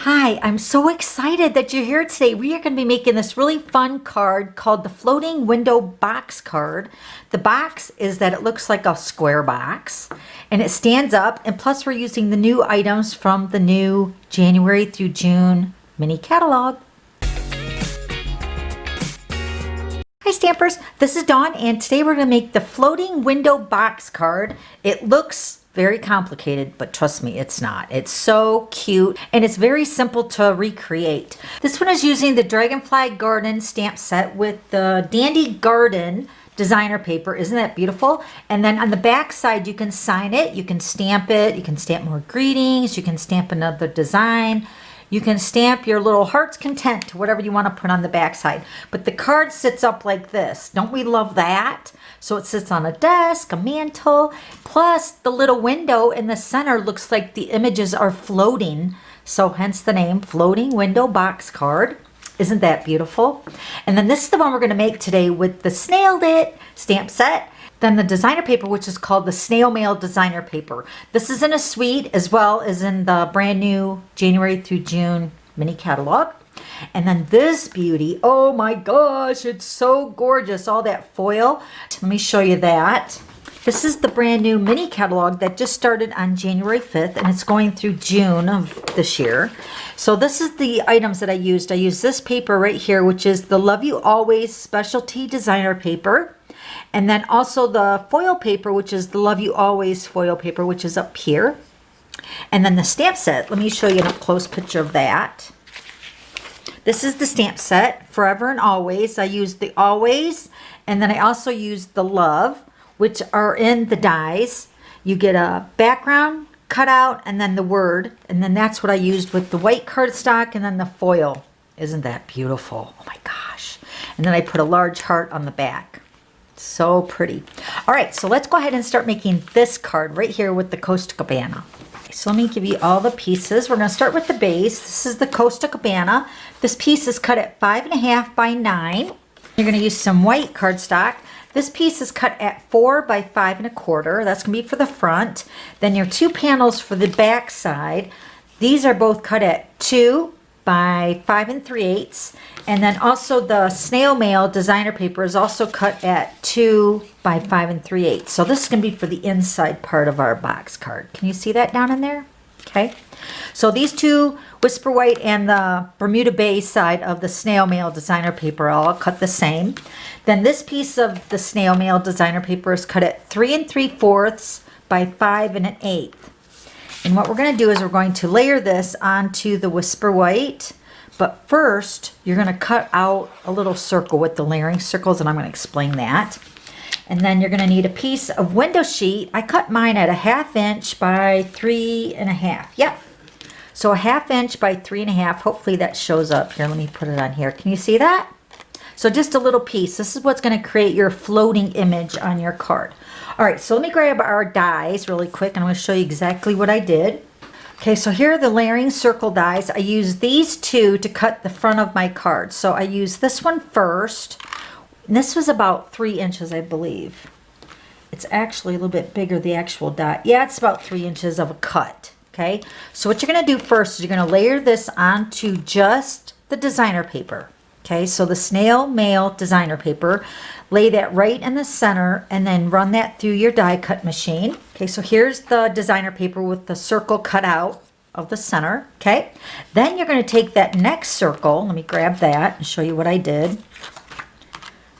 Hi, I'm so excited that you're here today. We are going to be making this really fun card called the Floating Window Box Card. The box is that it looks like a square box and it stands up, and plus we're using the new items from the new January through June mini catalog. Hi Stampers, this is Dawn and today we're going to make the Floating Window Box Card. It looks very complicated, but trust me, it's not. It's so cute and it's very simple to recreate. This one is using the Dragonfly Garden stamp set with the Dandy Garden designer paper. Isn't that beautiful? And then on the back side, you can sign it, you can stamp it, you can stamp more greetings, you can stamp another design. You can stamp your little heart's content to whatever you want to put on the back side. But the card sits up like this. Don't we love that? So it sits on a desk, a mantle, plus the little window in the center looks like the images are floating. So hence the name Floating Window Box Card. Isn't that beautiful? And then this is the one we're going to make today with the Snailed It stamp set. Then the designer paper, which is called the Snail Mail designer paper. This is in a suite as well as in the brand new January through June mini catalog. And then this beauty, oh my gosh, it's so gorgeous, all that foil. Let me show you that. This is the brand new mini catalog that just started on January 5th and it's going through June of this year. So this is the items that I used. I used this paper right here, which is the Love You Always specialty designer paper. And then also the foil paper, which is the Love You Always foil paper, which is up here. And then the stamp set, let me show you an up-close picture of that. This is the stamp set, Forever and Always. I used the Always, and then I also used the Love, which are in the dies. You get a background cutout and then the word, and then that's what I used with the white cardstock and then the foil. Isn't that beautiful? Oh my gosh. And then I put a large heart on the back. So pretty. All right, so let's go ahead and start making this card right here with the Costa Cabana. So let me give you all the pieces. We're going to start with the base. This is the Costa Cabana. This piece is cut at 5.5 by 9. You're going to use some white cardstock. This piece is cut at 4 by 5.25. That's going to be for the front. Then your two panels for the back side. These are both cut at 2 by 5 3/8. And then also the Snail Mail designer paper is also cut at 2 by 5 3/8. So this is going to be for the inside part of our box card. Can you see that down in there? Okay. So these two, Whisper White and the Bermuda Bay side of the Snail Mail designer paper, are all cut the same. Then this piece of the Snail Mail designer paper is cut at 3 3/4 by 5 1/8. And what we're going to do is we're going to layer this onto the Whisper White. But first, you're going to cut out a little circle with the layering circles, and I'm going to explain that. And then you're going to need a piece of window sheet. I cut mine at a 1/2 inch by 3.5. Yep. So a 1/2 inch by 3.5. Hopefully that shows up here. Let me put it on here. Can you see that? So just a little piece. This is what's going to create your floating image on your card. All right, so let me grab our dies really quick, and I'm going to show you exactly what I did. Okay, so here are the layering circle dies. I used these two to cut the front of my card. So I used this one first. And this was about 3 inches, I believe. It's actually a little bit bigger, the actual die. Yeah, it's about 3 inches of a cut. Okay, so what you're going to do first is you're going to layer this onto just the designer paper. Okay, so the Snail Mail designer paper, lay that right in the center and then run that through your die cut machine. Okay, so here's the designer paper with the circle cut out of the center. Okay, then you're going to take that next circle. Let me grab that and show you what I did.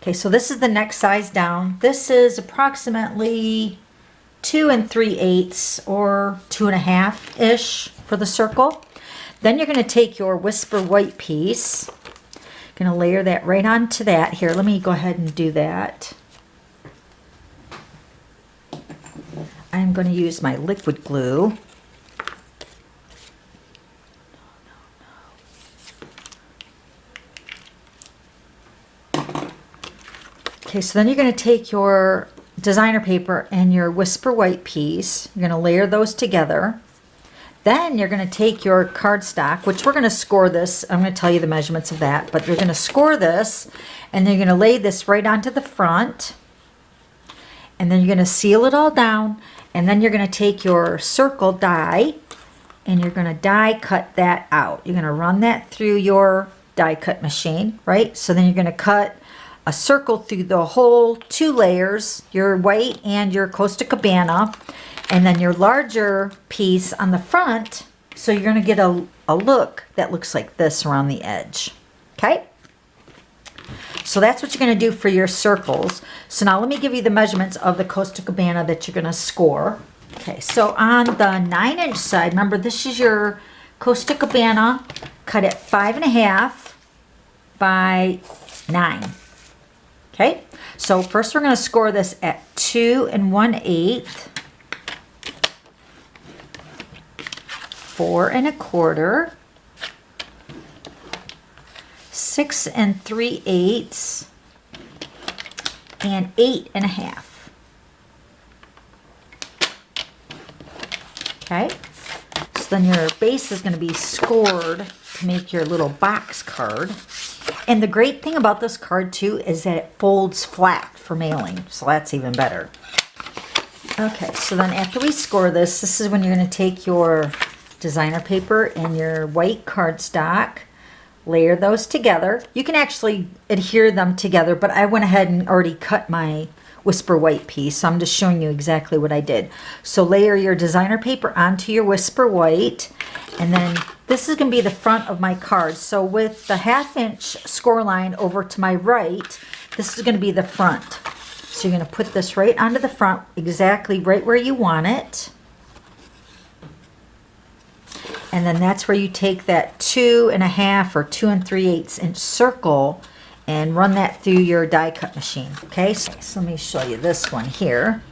Okay, so this is the next size down. This is approximately 2 3/8 or 2.5-ish for the circle. Then you're going to take your Whisper White piece. Going to layer that right onto that. Here, let me go ahead and do that. I'm going to use my liquid glue. Okay, so then you're going to take your designer paper and your Whisper White piece. You're going to layer those together. Then you're going to take your cardstock, which we're going to score this. I'm going to tell you the measurements of that, but you're going to score this, and then you're going to lay this right onto the front, and then you're going to seal it all down, and then you're going to take your circle die and you're going to die cut that out. You're going to run that through your die cut machine, right? So then you're going to cut a circle through the whole 2 layers, your white and your Costa Cabana, and then your larger piece on the front. So you're going to get a look that looks like this around the edge. Okay? So that's what you're going to do for your circles. So now let me give you the measurements of the Costa Cabana that you're going to score. Okay, so on the 9-inch side, remember this is your Costa Cabana cut at 5.5 by 9. Okay, so first we're going to score this at 2 1/8, 4 1/4, 6 3/8, and 8 1/2. Okay, so then your base is going to be scored to make your little box card. And the great thing about this card too is that it folds flat for mailing, so that's even better. Okay, so then after we score this, this is when you're going to take your designer paper and your white cardstock, layer those together. You can actually adhere them together, but I went ahead and already cut my Whisper White piece, so I'm just showing you exactly what I did. So layer your designer paper onto your Whisper White, and then this is going to be the front of my card. So with the 1/2 inch score line over to my right, this is going to be the front. So you're going to put this right onto the front, exactly right where you want it. And then that's where you take that 2 1/2 or 2 3/8 inch circle and run that through your die cut machine. Okay, so let me show you this one here.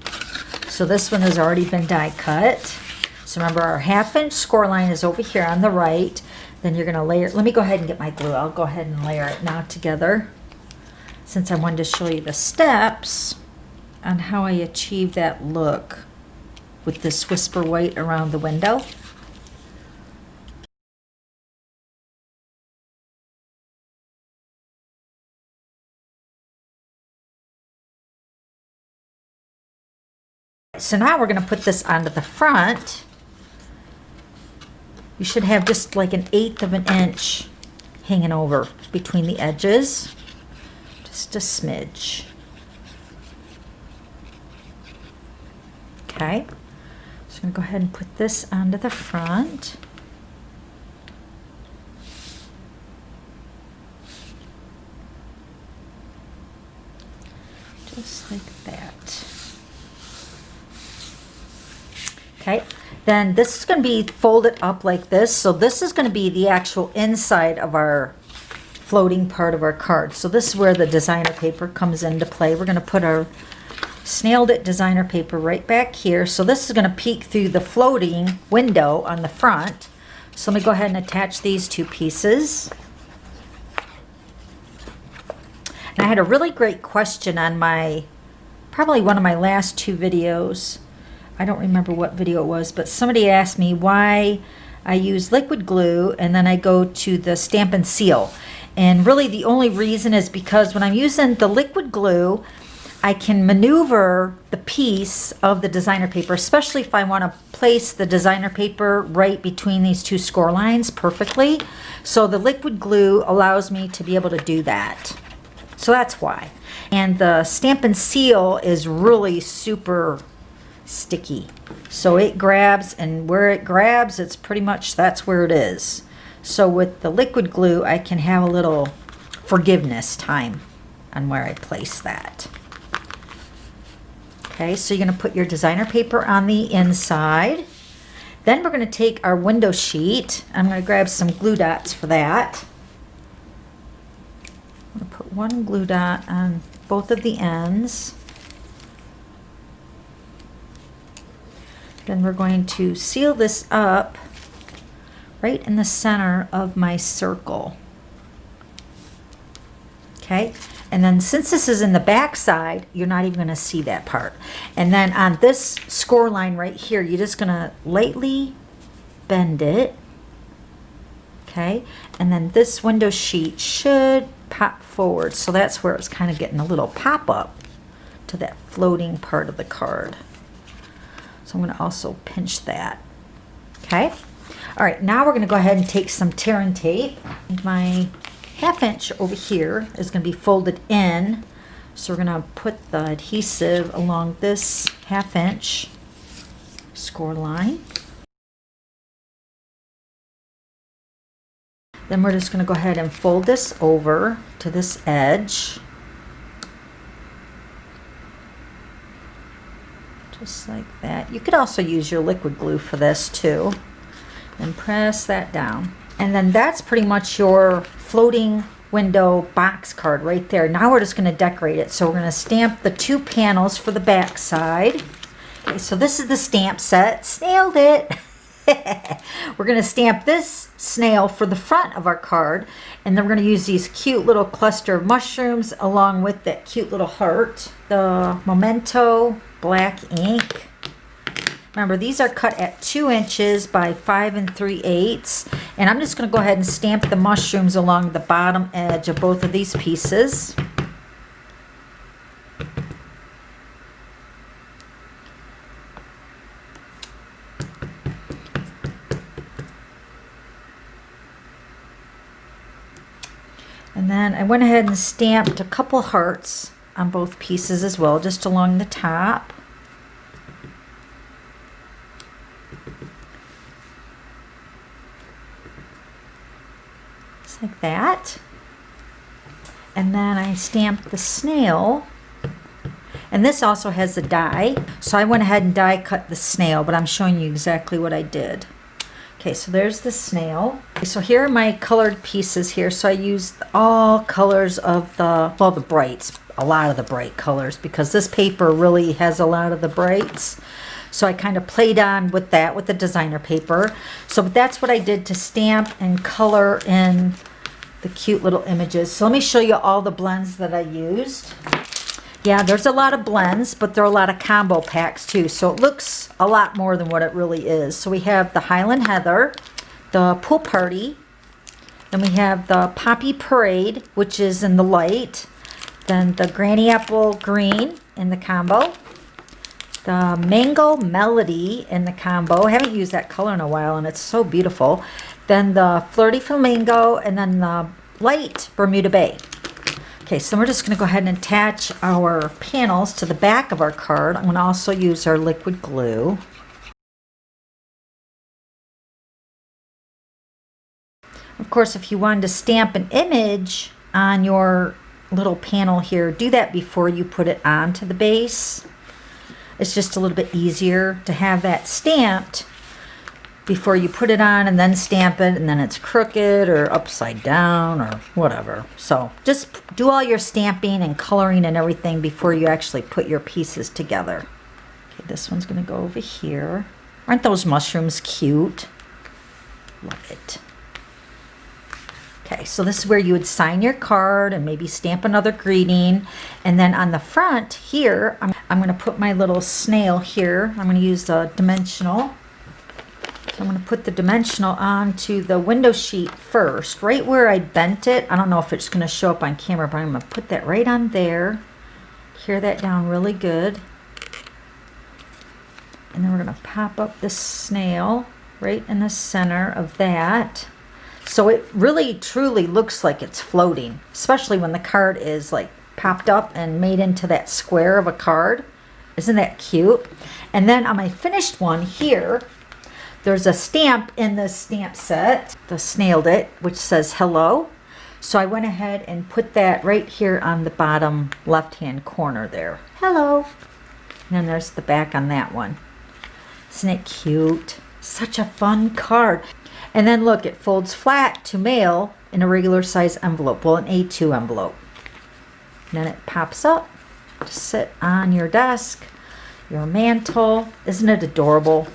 So this one has already been die cut. So remember, our 1/2 inch score line is over here on the right. Then you're going to layer, let me go ahead and get my glue. I'll go ahead and layer it now together, since I wanted to show you the steps on how I achieve that look with this Whisper White around the window. So now we're going to put this onto the front. You should have just like 1/8 of an inch hanging over between the edges. Just a smidge. Okay. So I'm going to go ahead and put this onto the front. Just like that. Okay, then this is going to be folded up like this. So this is going to be the actual inside of our floating part of our card. So this is where the designer paper comes into play. We're going to put our Snailed It designer paper right back here. So this is going to peek through the floating window on the front. So let me go ahead and attach these 2 pieces. And I had a really great question on probably one of my last 2 videos. I don't remember what video it was, but somebody asked me why I use liquid glue and then I go to the Stampin' Seal. And really the only reason is because when I'm using the liquid glue, I can maneuver the piece of the designer paper, especially if I want to place the designer paper right between these 2 score lines perfectly. So the liquid glue allows me to be able to do that. So that's why. And the Stampin' Seal is really super sticky, so it grabs, and where it grabs, it's pretty much that's where it is. So with the liquid glue, I can have a little forgiveness time on where I place that. Okay, so you're going to put your designer paper on the inside. Then we're going to take our window sheet. I'm going to grab some glue dots for that. I'm going to put 1 glue dot on both of the ends. Then we're going to seal this up right in the center of my circle. Okay, and then since this is in the back side, you're not even going to see that part. And then on this score line right here, you're just going to lightly bend it. Okay, and then this window sheet should pop forward. So that's where it's kind of getting a little pop up to that floating part of the card. So I'm going to also pinch that. Okay, All right, now we're going to go ahead and take some tear and tape. My 1/2 inch over here is going to be folded in. So we're going to put the adhesive along this 1/2 inch score line. Then we're just going to go ahead and fold this over to this edge. Just like that. You could also use your liquid glue for this too. And press that down. And then that's pretty much your floating window box card right there. Now we're just going to decorate it. So we're going to stamp the 2 panels for the back side. Okay, so this is the stamp set. Snailed it! We're going to stamp this snail for the front of our card, and then we're going to use these cute little cluster of mushrooms along with that cute little heart. The Memento black ink. Remember, these are cut at 2 inches by 5 3/8, and I'm just going to go ahead and stamp the mushrooms along the bottom edge of both of these pieces. And then I went ahead and stamped a couple hearts on both pieces as well, just along the top. Just like that. And then I stamped the snail. And this also has a die. So I went ahead and die cut the snail, but I'm showing you exactly what I did. Okay, so there's the snail. Okay, so here are my colored pieces here. So I used all colors of the, well, the brights, a lot of the bright colors, because this paper really has a lot of the brights. So I kind of played on with that with the designer paper. So that's what I did to stamp and color in the cute little images. So let me show you all the blends that I used. Yeah, there's a lot of blends, but there are a lot of combo packs too. So it looks a lot more than what it really is. So we have the Highland Heather, the Pool Party, then we have the Poppy Parade, which is in the light, then the Granny Apple Green in the combo, the Mango Melody in the combo. I haven't used that color in a while and it's so beautiful. Then the Flirty Flamingo, and then the light Bermuda Bay. Okay, so we're just going to go ahead and attach our panels to the back of our card. I'm going to also use our liquid glue. Of course, if you wanted to stamp an image on your little panel here, do that before you put it onto the base. It's just a little bit easier to have that stamped before you put it on and then stamp it and then it's crooked or upside down or whatever. So just do all your stamping and coloring and everything before you actually put your pieces together. Okay, this one's going to go over here. Aren't those mushrooms cute? Love it. Okay, so this is where you would sign your card and maybe stamp another greeting. And then on the front here, I'm going to put my little snail here. I'm going to use the dimensional. So I'm going to put the dimensional onto the window sheet first, right where I bent it. I don't know if it's going to show up on camera, but I'm going to put that right on there. Tear that down really good. And then we're going to pop up this snail right in the center of that. So it really truly looks like it's floating, especially when the card is like popped up and made into that square of a card. Isn't that cute? And then on my finished one here, there's a stamp in the stamp set, the Snailed It, which says hello. So I went ahead and put that right here on the bottom left-hand corner there. Hello. And then there's the back on that one. Isn't it cute? Such a fun card. And then look, it folds flat to mail in a regular size envelope, well, an A2 envelope. And then it pops up to sit on your desk, your mantle. Isn't it adorable?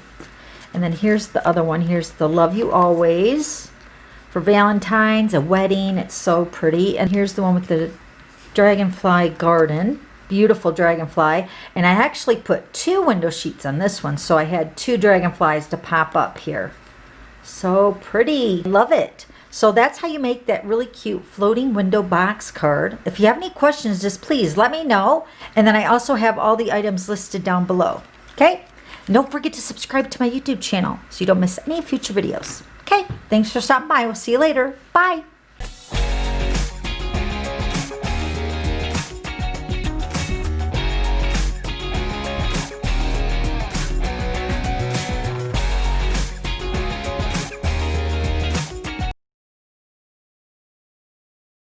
And then here's the other one. Here's the Love You Always for Valentine's, a wedding. It's so pretty. And here's the one with the dragonfly garden. Beautiful dragonfly. And I actually put 2 window sheets on this one, so I had 2 dragonflies to pop up here. So pretty. Love it. So that's how you make that really cute floating window box card. If you have any questions, just please let me know. And then I also have all the items listed down below. Okay? And don't forget to subscribe to my YouTube channel so you don't miss any future videos. Okay, thanks for stopping by. We'll see you later. Bye.